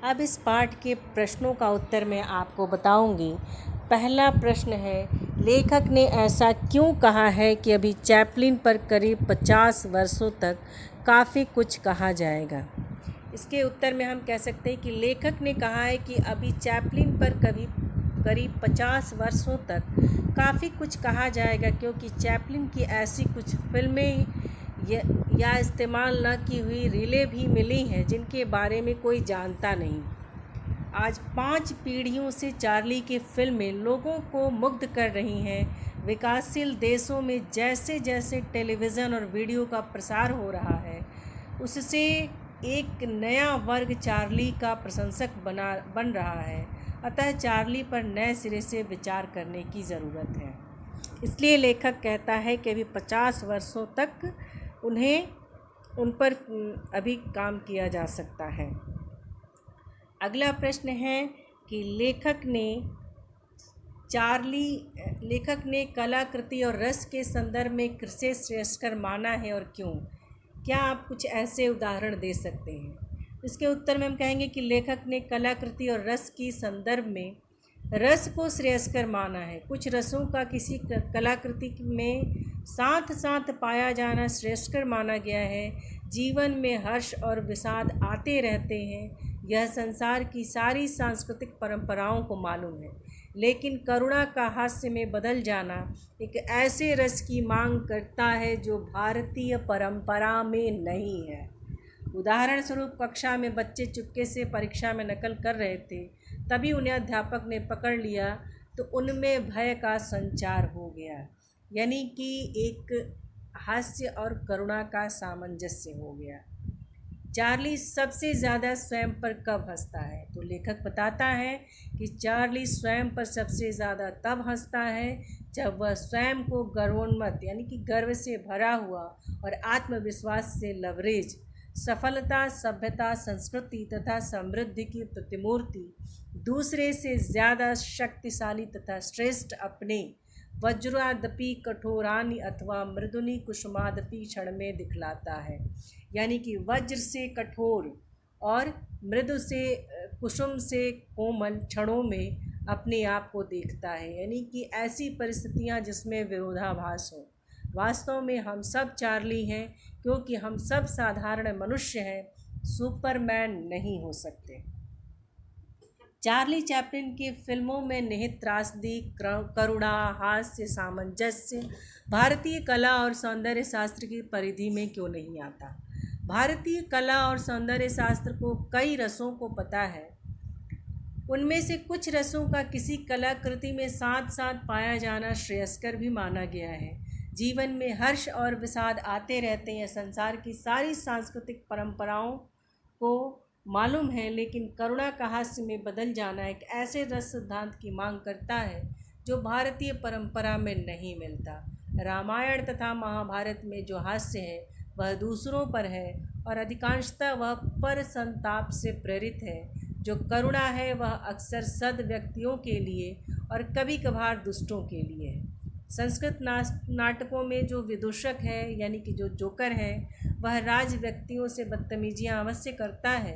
अब इस पाठ के प्रश्नों का उत्तर मैं आपको बताऊंगी। पहला प्रश्न है, लेखक ने ऐसा क्यों कहा है कि अभी चैपलिन पर करीब 50 वर्षों तक काफ़ी कुछ कहा जाएगा। इसके उत्तर में हम कह सकते हैं कि लेखक ने कहा है कि अभी चैपलिन पर करीब 50 वर्षों तक काफ़ी कुछ कहा जाएगा, क्योंकि चैपलिन की ऐसी कुछ फिल्में या इस्तेमाल न की हुई रीलें भी मिली हैं जिनके बारे में कोई जानता नहीं। आज 5 पीढ़ियों से चार्ली की फिल्में लोगों को मुग्ध कर रही हैं। विकासशील देशों में जैसे जैसे टेलीविज़न और वीडियो का प्रसार हो रहा है, उससे एक नया वर्ग चार्ली का प्रशंसक बन रहा है। अतः चार्ली पर नए सिरे से विचार करने की ज़रूरत है। इसलिए लेखक कहता है कि अभी 50 वर्षों तक उन पर अभी काम किया जा सकता है। अगला प्रश्न है कि लेखक ने कलाकृति और रस के संदर्भ में किसे श्रेष्ठकर माना है और क्यों? क्या आप कुछ ऐसे उदाहरण दे सकते हैं? इसके उत्तर में हम कहेंगे कि लेखक ने कलाकृति और रस की संदर्भ में रस को श्रेयस्कर माना है। कुछ रसों का किसी कलाकृति में साथ साथ पाया जाना श्रेयस्कर माना गया है। जीवन में हर्ष और विषाद आते रहते हैं, यह संसार की सारी सांस्कृतिक परंपराओं को मालूम है, लेकिन करुणा का हास्य में बदल जाना एक ऐसे रस की मांग करता है जो भारतीय परंपरा में नहीं है। उदाहरण स्वरूप, कक्षा में बच्चे चुपके से परीक्षा में नकल कर रहे थे, तभी उन्हें अध्यापक ने पकड़ लिया तो उनमें भय का संचार हो गया, यानी कि एक हास्य और करुणा का सामंजस्य हो गया। चार्ली सबसे ज़्यादा स्वयं पर कब हंसता है? तो लेखक बताता है कि चार्ली स्वयं पर सबसे ज़्यादा तब हंसता है जब वह स्वयं को गर्वोन्मत्त, यानी कि गर्व से भरा हुआ और आत्मविश्वास से लबरेज, सफलता, सभ्यता, संस्कृति तथा समृद्धि की प्रतिमूर्ति, दूसरे से ज़्यादा शक्तिशाली तथा श्रेष्ठ अपने वज्रादपि कठोरानि अथवा मृदुनि कुसुमादपि क्षण में दिखलाता है, यानी कि वज्र से कठोर और मृदु से कुसुम से कोमल क्षणों में अपने आप को देखता है, यानी कि ऐसी परिस्थितियां जिसमें विरोधाभास हो। वास्तव में हम सब चार्ली हैं, क्योंकि हम सब साधारण मनुष्य हैं, सुपरमैन नहीं हो सकते। चार्ली चैपलिन की फिल्मों में निहित त्रासदी, करुणा, हास्य, सामंजस्य भारतीय कला और सौंदर्य शास्त्र की परिधि में क्यों नहीं आता? भारतीय कला और सौंदर्य शास्त्र को कई रसों को पता है। उनमें से कुछ रसों का किसी कलाकृति में साथ साथ पाया जाना श्रेयस्कर भी माना गया है। जीवन में हर्ष और विषाद आते रहते हैं, संसार की सारी सांस्कृतिक परंपराओं को मालूम है, लेकिन करुणा का हास्य में बदल जाना एक ऐसे रस सिद्धांत की मांग करता है जो भारतीय परंपरा में नहीं मिलता। रामायण तथा महाभारत में जो हास्य है वह दूसरों पर है और अधिकांशतः वह पर संताप से प्रेरित है। जो करुणा है वह अक्सर सद व्यक्तियों के लिए और कभी कभार दुष्टों के लिए है। संस्कृत नाटकों में जो विदूषक है, यानी कि जो जोकर है, वह राज व्यक्तियों से बदतमीजियाँ अवश्य करता है,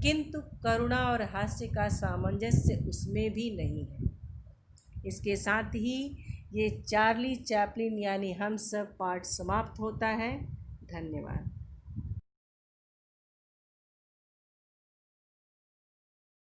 किंतु करुणा और हास्य का सामंजस्य उसमें भी नहीं है। इसके साथ ही ये चार्ली चैपलिन यानी हम सब पाठ समाप्त होता है। धन्यवाद।